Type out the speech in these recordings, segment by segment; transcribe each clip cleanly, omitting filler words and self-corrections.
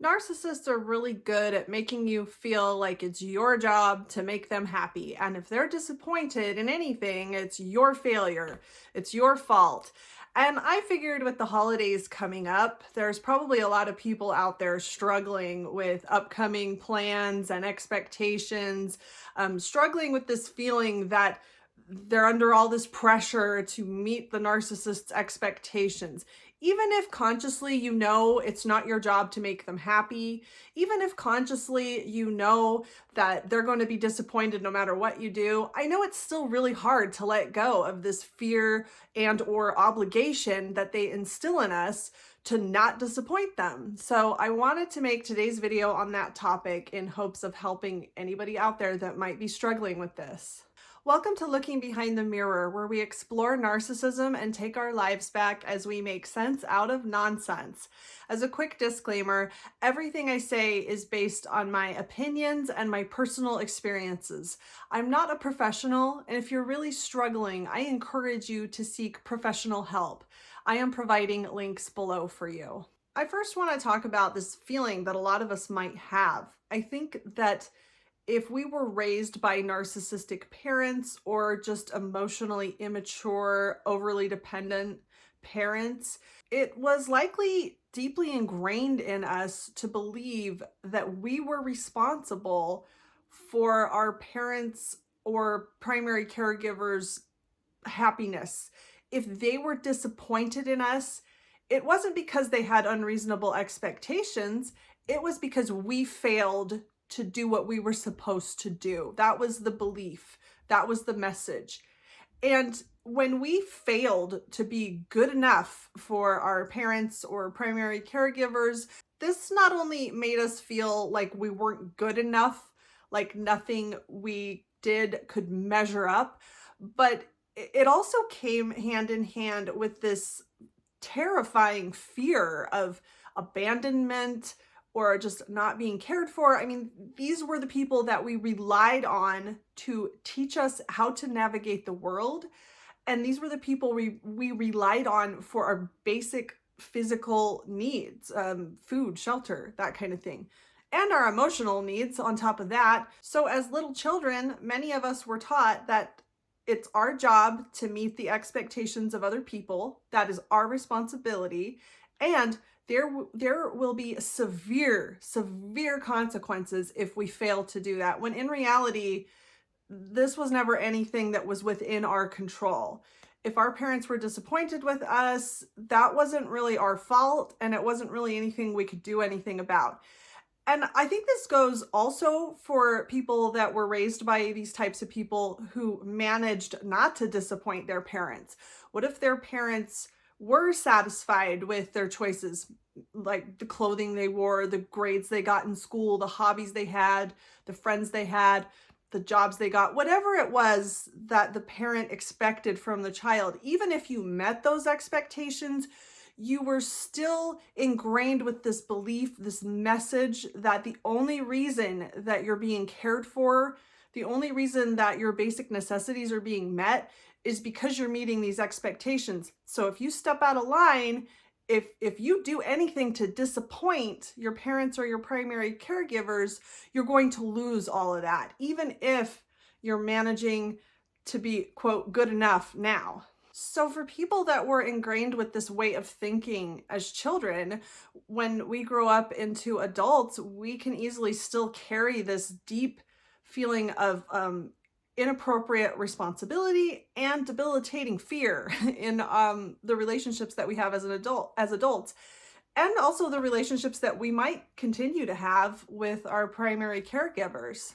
Narcissists are really good at making you feel like it's your job to make them happy. And if they're disappointed in anything, it's your failure. It's your fault. And I figured with the holidays coming up, there's probably a lot of people out there struggling with upcoming plans and expectations, struggling with this feeling that they're under all this pressure to meet the narcissist's expectations. Even if consciously you know it's not your job to make them happy, even if consciously you know that they're going to be disappointed no matter what you do, I know it's still really hard to let go of this fear and or obligation that they instill in us to not disappoint them. So I wanted to make today's video on that topic in hopes of helping anybody out there that might be struggling with this. Welcome to Looking Behind the Mirror, where we explore narcissism and take our lives back as we make sense out of nonsense. As a quick disclaimer, everything I say is based on my opinions and my personal experiences. I'm not a professional, and if you're really struggling, I encourage you to seek professional help. I am providing links below for you. I first want to talk about this feeling that a lot of us might have. I think that if we were raised by narcissistic parents or just emotionally immature, overly dependent parents, it was likely deeply ingrained in us to believe that we were responsible for our parents' or primary caregivers' happiness. If they were disappointed in us, it wasn't because they had unreasonable expectations, it was because we failed to do what we were supposed to do. That was the belief. That was the message. And when we failed to be good enough for our parents or primary caregivers, this not only made us feel like we weren't good enough, like nothing we did could measure up, but it also came hand in hand with this terrifying fear of abandonment, or just not being cared for. I mean, these were the people that we relied on to teach us how to navigate the world. And these were the people we relied on for our basic physical needs, food, shelter, that kind of thing. And our emotional needs on top of that. So as little children, many of us were taught that it's our job to meet the expectations of other people. That is our responsibility. And there will be severe consequences if we fail to do that, when in reality, this was never anything that was within our control. If our parents were disappointed with us, that wasn't really our fault, and it wasn't really anything we could do anything about. And I think this goes also for people that were raised by these types of people who managed not to disappoint their parents. What if their parents were satisfied with their choices, like the clothing they wore, the grades they got in school, the hobbies they had, the friends they had, the jobs they got, whatever it was that the parent expected from the child. Even if you met those expectations, you were still ingrained with this belief, this message that the only reason that you're being cared for, the only reason that your basic necessities are being met is because you're meeting these expectations. So if you step out of line, if you do anything to disappoint your parents or your primary caregivers, you're going to lose all of that, even if you're managing to be, quote, good enough now. So for people that were ingrained with this way of thinking as children, when we grow up into adults, we can easily still carry this deep feeling of inappropriate responsibility and debilitating fear in the relationships that we have as adults, and also the relationships that we might continue to have with our primary caregivers.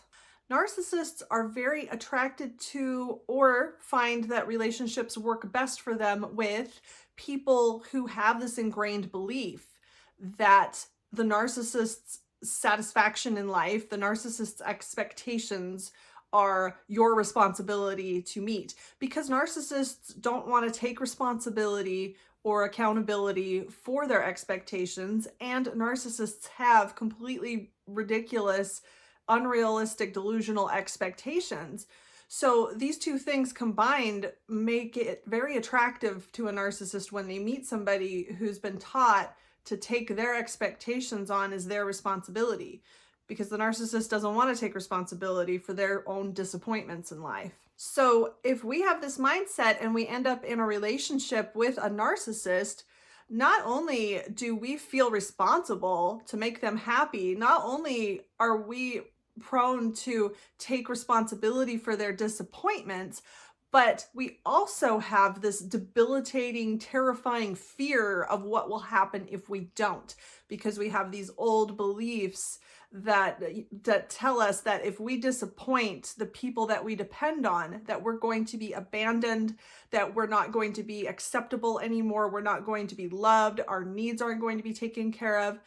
Narcissists are very attracted to or find that relationships work best for them with people who have this ingrained belief that the narcissist's satisfaction in life, the narcissist's expectations, are your responsibility to meet, because narcissists don't want to take responsibility or accountability for their expectations, and narcissists have completely ridiculous, unrealistic, delusional expectations. So these two things combined make it very attractive to a narcissist when they meet somebody who's been taught to take their expectations on as their responsibility, because the narcissist doesn't want to take responsibility for their own disappointments in life. So if we have this mindset and we end up in a relationship with a narcissist, not only do we feel responsible to make them happy, not only are we prone to take responsibility for their disappointments, but we also have this debilitating, terrifying fear of what will happen if we don't, because we have these old beliefs that tell us that if we disappoint the people that we depend on, that we're going to be abandoned, that we're not going to be acceptable anymore, we're not going to be loved, our needs aren't going to be taken care of.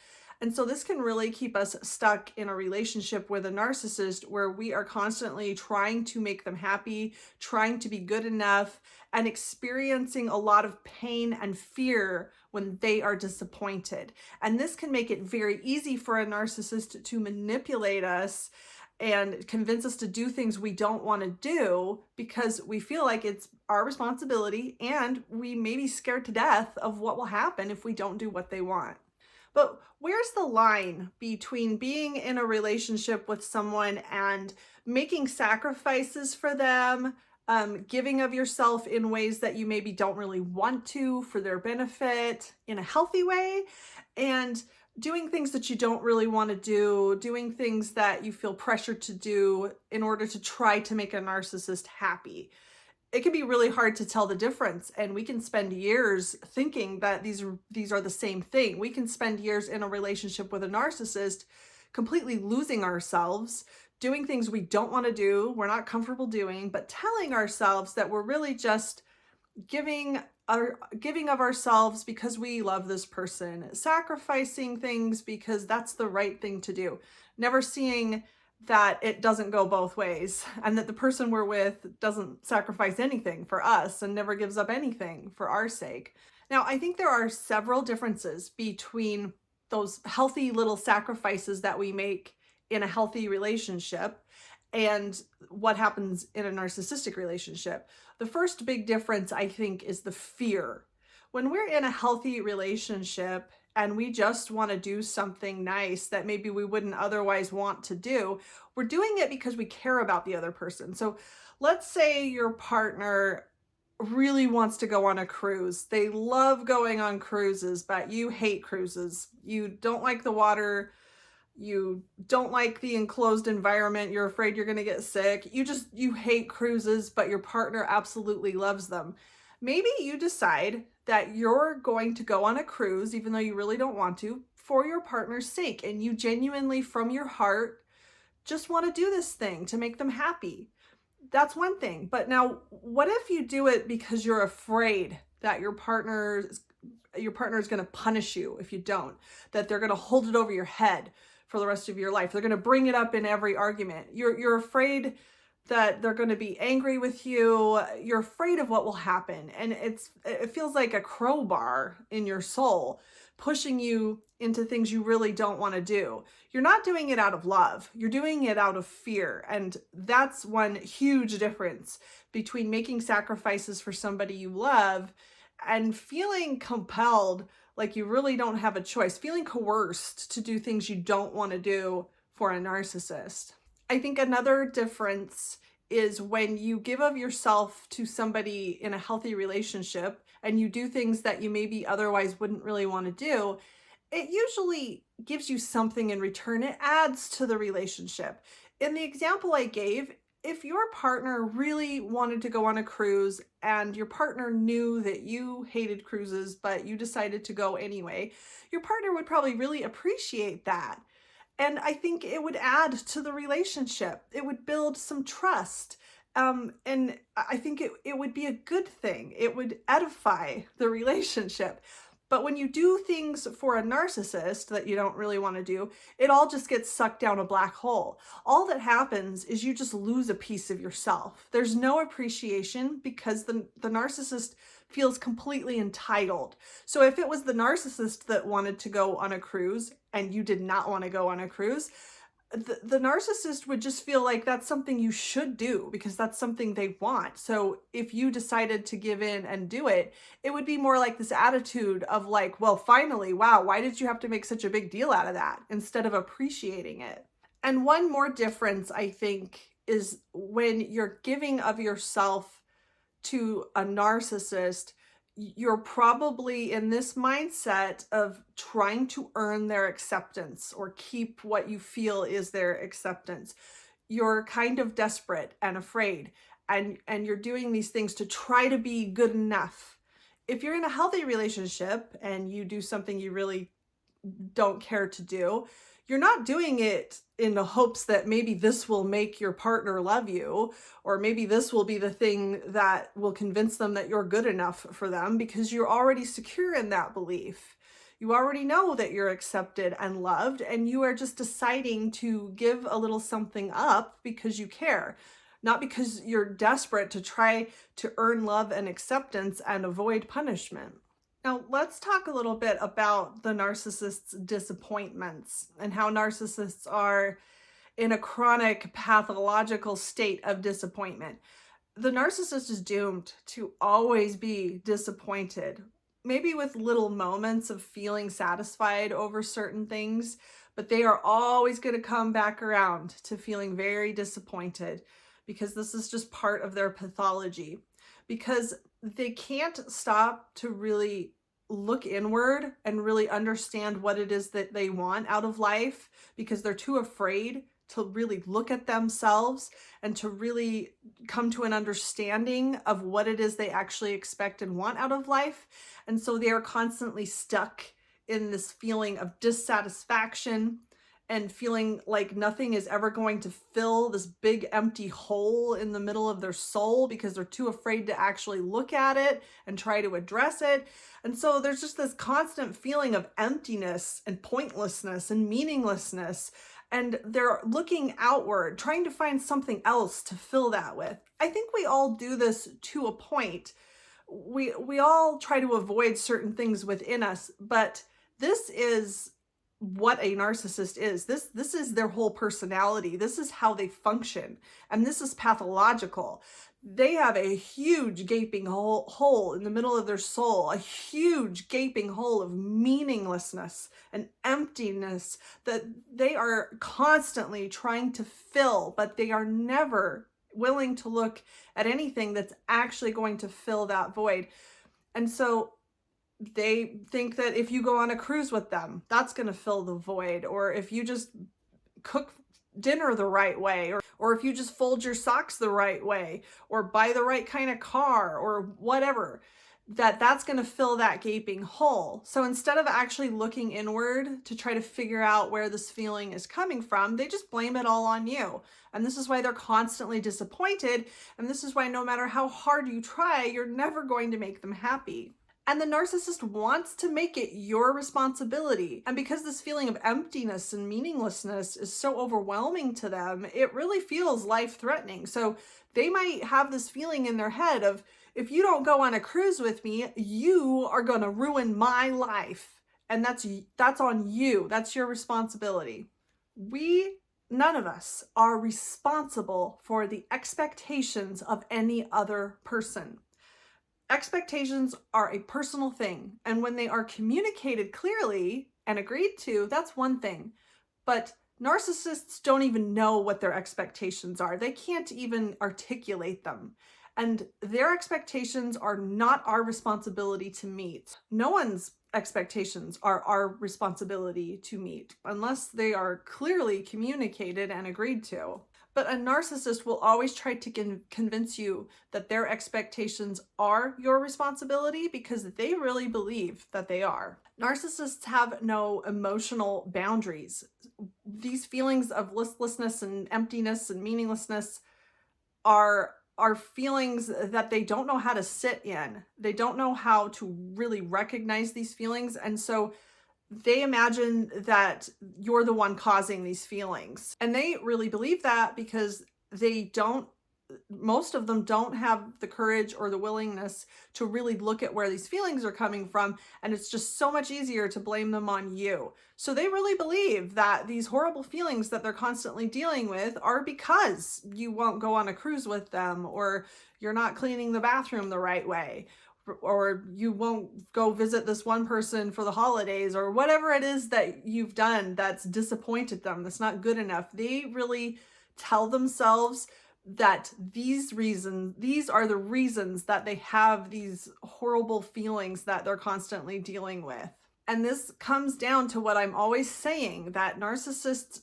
And so this can really keep us stuck in a relationship with a narcissist where we are constantly trying to make them happy, trying to be good enough, and experiencing a lot of pain and fear when they are disappointed. And this can make it very easy for a narcissist to manipulate us and convince us to do things we don't want to do because we feel like it's our responsibility, and we may be scared to death of what will happen if we don't do what they want. But where's the line between being in a relationship with someone and making sacrifices for them, giving of yourself in ways that you maybe don't really want to for their benefit in a healthy way, and doing things that you don't really want to do, doing things that you feel pressured to do in order to try to make a narcissist happy? It can be really hard to tell the difference, and we can spend years thinking that these are the same thing. We can spend years in a relationship with a narcissist completely losing ourselves, doing things we don't want to do, we're not comfortable doing, but telling ourselves that we're really just giving of ourselves because we love this person, sacrificing things because that's the right thing to do, never seeing that it doesn't go both ways, and that the person we're with doesn't sacrifice anything for us and never gives up anything for our sake. Now, I think there are several differences between those healthy little sacrifices that we make in a healthy relationship and what happens in a narcissistic relationship. The first big difference, I think, is the fear. When we're in a healthy relationship and we just want to do something nice that maybe we wouldn't otherwise want to do, we're doing it because we care about the other person. So let's say your partner really wants to go on a cruise. They love going on cruises, but you hate cruises. You don't like the water. You don't like the enclosed environment. You're afraid you're going to get sick. You hate cruises, but your partner absolutely loves them. Maybe you decide that you're going to go on a cruise, even though you really don't want to, for your partner's sake. And you genuinely, from your heart, just want to do this thing to make them happy. That's one thing. But now, what if you do it because you're afraid that your partner is going to punish you if you don't, that they're going to hold it over your head for the rest of your life. They're going to bring it up in every argument. You're afraid that they're going to be angry with you. You're afraid of what will happen. And it feels like a crowbar in your soul, pushing you into things you really don't want to do. You're not doing it out of love. You're doing it out of fear. And that's one huge difference between making sacrifices for somebody you love and feeling compelled, like you really don't have a choice, feeling coerced to do things you don't want to do for a narcissist. I think another difference is when you give of yourself to somebody in a healthy relationship and you do things that you maybe otherwise wouldn't really want to do, it usually gives you something in return. It adds to the relationship. In the example I gave, if your partner really wanted to go on a cruise and your partner knew that you hated cruises, but you decided to go anyway, your partner would probably really appreciate that. And I think it would add to the relationship. It would build some trust. And I think it would be a good thing. It would edify the relationship. But when you do things for a narcissist that you don't really want to do, it all just gets sucked down a black hole. All that happens is you just lose a piece of yourself. There's no appreciation because the narcissist feels completely entitled. So if it was the narcissist that wanted to go on a cruise and you did not want to go on a cruise, the narcissist would just feel like that's something you should do because that's something they want. So if you decided to give in and do it, it would be more like this attitude of like, well, finally, wow, why did you have to make such a big deal out of that, instead of appreciating it? And one more difference, I think, is when you're giving of yourself to a narcissist, you're probably in this mindset of trying to earn their acceptance or keep what you feel is their acceptance. You're kind of desperate and afraid, and you're doing these things to try to be good enough. If you're in a healthy relationship and you do something you really don't care to do, you're not doing it in the hopes that maybe this will make your partner love you, or maybe this will be the thing that will convince them that you're good enough for them, because you're already secure in that belief. You already know that you're accepted and loved, and you are just deciding to give a little something up because you care, not because you're desperate to try to earn love and acceptance and avoid punishment. Now, let's talk a little bit about the narcissist's disappointments and how narcissists are in a chronic pathological state of disappointment. The narcissist is doomed to always be disappointed, maybe with little moments of feeling satisfied over certain things, but they are always going to come back around to feeling very disappointed, because this is just part of their pathology. Because they can't stop to really look inward and really understand what it is that they want out of life, because they're too afraid to really look at themselves and to really come to an understanding of what it is they actually expect and want out of life. And so they are constantly stuck in this feeling of dissatisfaction and feeling like nothing is ever going to fill this big empty hole in the middle of their soul, because they're too afraid to actually look at it and try to address it. And so there's just this constant feeling of emptiness and pointlessness and meaninglessness. And they're looking outward, trying to find something else to fill that with. I think we all do this to a point. We all try to avoid certain things within us, but this is what a narcissist is. This is their whole personality. This is how they function. And this is pathological. They have a huge gaping hole in the middle of their soul, a huge gaping hole of meaninglessness and emptiness that they are constantly trying to fill, but they are never willing to look at anything that's actually going to fill that void. And so they think that if you go on a cruise with them, that's going to fill the void. Or if you just cook dinner the right way, or if you just fold your socks the right way, or buy the right kind of car, or whatever, that's going to fill that gaping hole. So instead of actually looking inward to try to figure out where this feeling is coming from, they just blame it all on you. And this is why they're constantly disappointed. And this is why no matter how hard you try, you're never going to make them happy. And the narcissist wants to make it your responsibility. And because this feeling of emptiness and meaninglessness is so overwhelming to them, it really feels life-threatening. So they might have this feeling in their head of, if you don't go on a cruise with me, you are going to ruin my life. And that's on you. That's your responsibility. None of us are responsible for the expectations of any other person. Expectations are a personal thing, and when they are communicated clearly and agreed to, that's one thing. But narcissists don't even know what their expectations are. They can't even articulate them. And their expectations are not our responsibility to meet. No one's expectations are our responsibility to meet unless they are clearly communicated and agreed to. But a narcissist will always try to convince you that their expectations are your responsibility because they really believe that they are. Narcissists have no emotional boundaries. These feelings of listlessness and emptiness and meaninglessness are feelings that they don't know how to sit in. They don't know how to really recognize these feelings. And so they imagine that you're the one causing these feelings. And they really believe that because they don't most of them don't have the courage or the willingness to really look at where these feelings are coming from, and it's just so much easier to blame them on you. So they really believe that these horrible feelings that they're constantly dealing with are because you won't go on a cruise with them, or you're not cleaning the bathroom the right way, or you won't go visit this one person for the holidays, or whatever it is that you've done that's disappointed them, that's not good enough. They really tell themselves that these are the reasons that they have these horrible feelings that they're constantly dealing with. And this comes down to what I'm always saying, that narcissists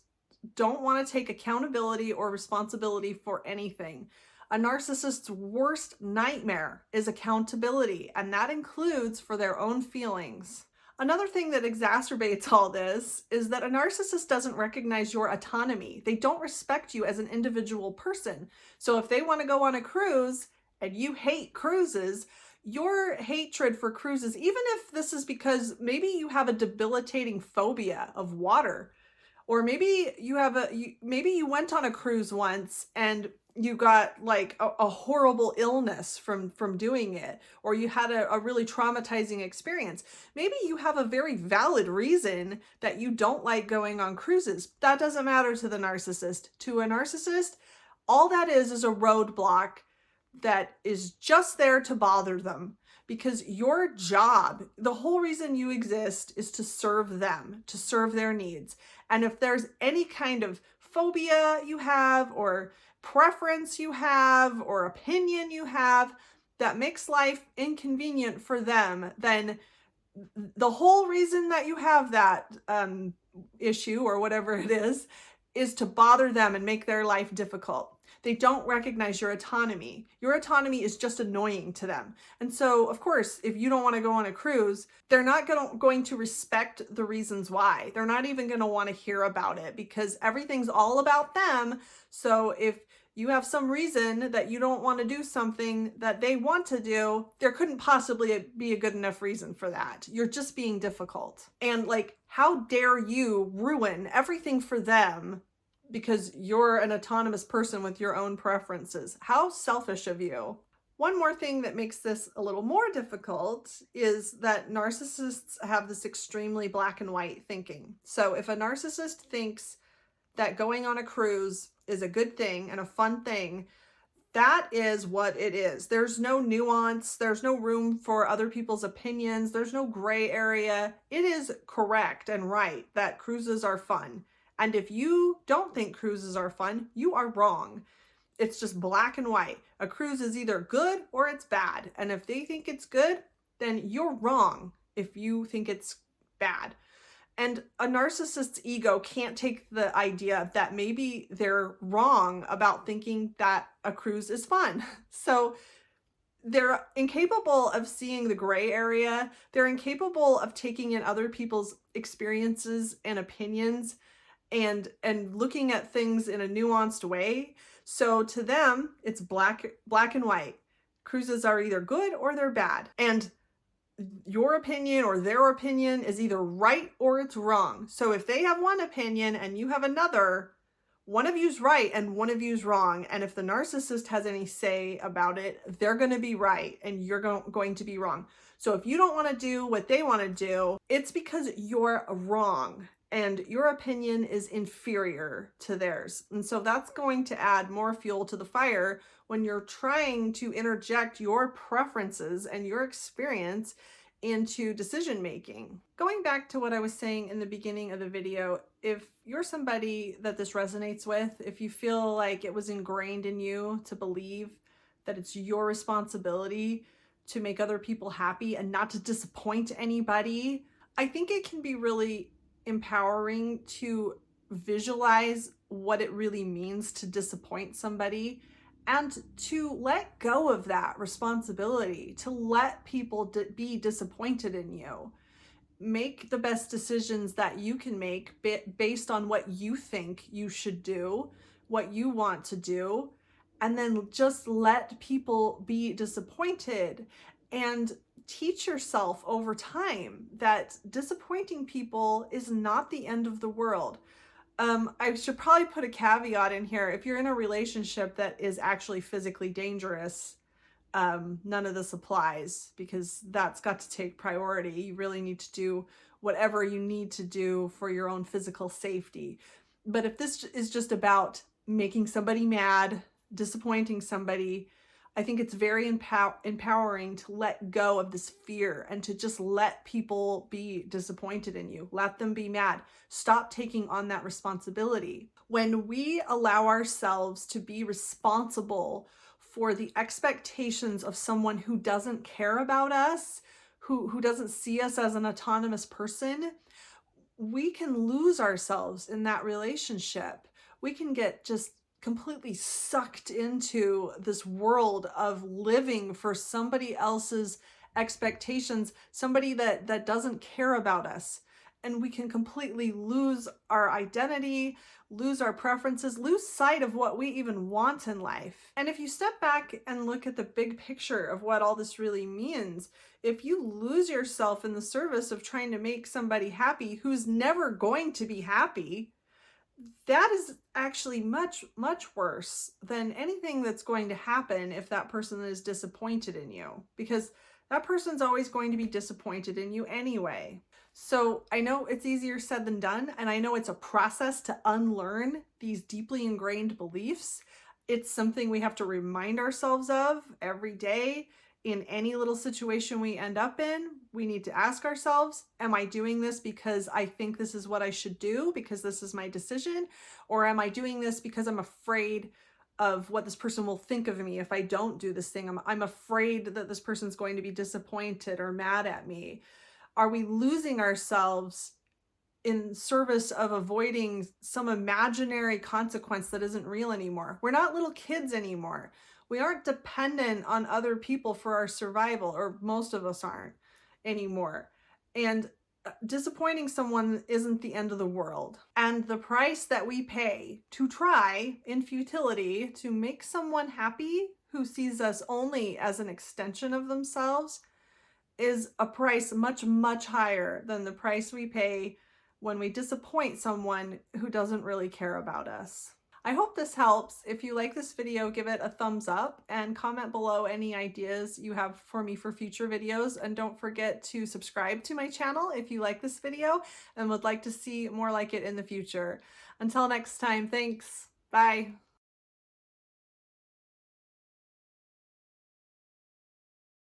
don't want to take accountability or responsibility for anything. A narcissist's worst nightmare is accountability, and that includes for their own feelings. Another thing that exacerbates all this is that a narcissist doesn't recognize your autonomy. They don't respect you as an individual person. So if they want to go on a cruise and you hate cruises, your hatred for cruises, even if this is because maybe you have a debilitating phobia of water, or maybe maybe you went on a cruise once and you got like a horrible illness from doing it, or you had a really traumatizing experience. Maybe you have a very valid reason that you don't like going on cruises. That doesn't matter to the narcissist. To a narcissist, all that is a roadblock that is just there to bother them, because your job, the whole reason you exist, is to serve them, to serve their needs. And if there's any kind of phobia you have, or preference you have, or opinion you have that makes life inconvenient for them, then the whole reason that you have that issue, or whatever it is to bother them and make their life difficult. They don't recognize your autonomy. Your autonomy is just annoying to them. And so, of course, if you don't want to go on a cruise, they're not going to respect the reasons why. They're not even going to want to hear about it, because everything's all about them. So if you have some reason that you don't want to do something that they want to do, there couldn't possibly be a good enough reason for that. You're just being difficult. And like, how dare you ruin everything for them because you're an autonomous person with your own preferences? How selfish of you. One more thing that makes this a little more difficult is that narcissists have this extremely black and white thinking. So if a narcissist thinks that going on a cruise is a good thing and a fun thing, that is what it is. There's no nuance. There's no room for other people's opinions. There's no gray area. It is correct and right that cruises are fun. And if you don't think cruises are fun, you are wrong. It's just black and white. A cruise is either good or it's bad. And if they think it's good, then you're wrong if you think it's bad. And a narcissist's ego can't take the idea that maybe they're wrong about thinking that a cruise is fun. So they're incapable of seeing the gray area. They're incapable of taking in other people's experiences and opinions and looking at things in a nuanced way. So to them, it's black and white. Cruises are either good or they're bad. And your opinion or their opinion is either right or it's wrong. So if they have one opinion and you have another, one of you's right and one of you's wrong. And if the narcissist has any say about it, they're going to be right and you're going to be wrong. So if you don't want to do what they want to do, it's because you're wrong and your opinion is inferior to theirs. And so that's going to add more fuel to the fire when you're trying to interject your preferences and your experience into decision making. Going back to what I was saying in the beginning of the video, if you're somebody that this resonates with, if you feel like it was ingrained in you to believe that it's your responsibility to make other people happy and not to disappoint anybody, I think it can be really empowering to visualize what it really means to disappoint somebody and to let go of that responsibility, to let people be disappointed in you. Make the best decisions that you can make based on what you think you should do, what you want to do, and then just let people be disappointed and teach yourself over time that disappointing people is not the end of the world. I should probably put a caveat in here. If you're in a relationship that is actually physically dangerous, none of this applies, because that's got to take priority. You really need to do whatever you need to do for your own physical safety. But if this is just about making somebody mad, disappointing somebody, I think it's very empowering to let go of this fear and to just let people be disappointed in you. Let them be mad. Stop taking on that responsibility. When we allow ourselves to be responsible for the expectations of someone who doesn't care about us, who doesn't see us as an autonomous person, we can lose ourselves in that relationship. We can get just completely sucked into this world of living for somebody else's expectations, somebody that doesn't care about us. And we can completely lose our identity, lose our preferences, lose sight of what we even want in life. And if you step back and look at the big picture of what all this really means, if you lose yourself in the service of trying to make somebody happy who's never going to be happy, that is actually much, much worse than anything that's going to happen if that person is disappointed in you, because that person's always going to be disappointed in you anyway. So I know it's easier said than done, and I know it's a process to unlearn these deeply ingrained beliefs. It's something we have to remind ourselves of every day. In any little situation we end up in, we need to ask ourselves, am I doing this because I think this is what I should do, because this is my decision? Or am I doing this because I'm afraid of what this person will think of me if I don't do this thing? I'm afraid that this person's going to be disappointed or mad at me. Are we losing ourselves in service of avoiding some imaginary consequence that isn't real anymore? We're not little kids anymore. We aren't dependent on other people for our survival, or most of us aren't anymore. And disappointing someone isn't the end of the world. And the price that we pay to try in futility to make someone happy who sees us only as an extension of themselves is a price much, much higher than the price we pay when we disappoint someone who doesn't really care about us. I hope this helps. If you like this video, give it a thumbs up and comment below any ideas you have for me for future videos. And don't forget to subscribe to my channel if you like this video and would like to see more like it in the future. Until next time, thanks. Bye.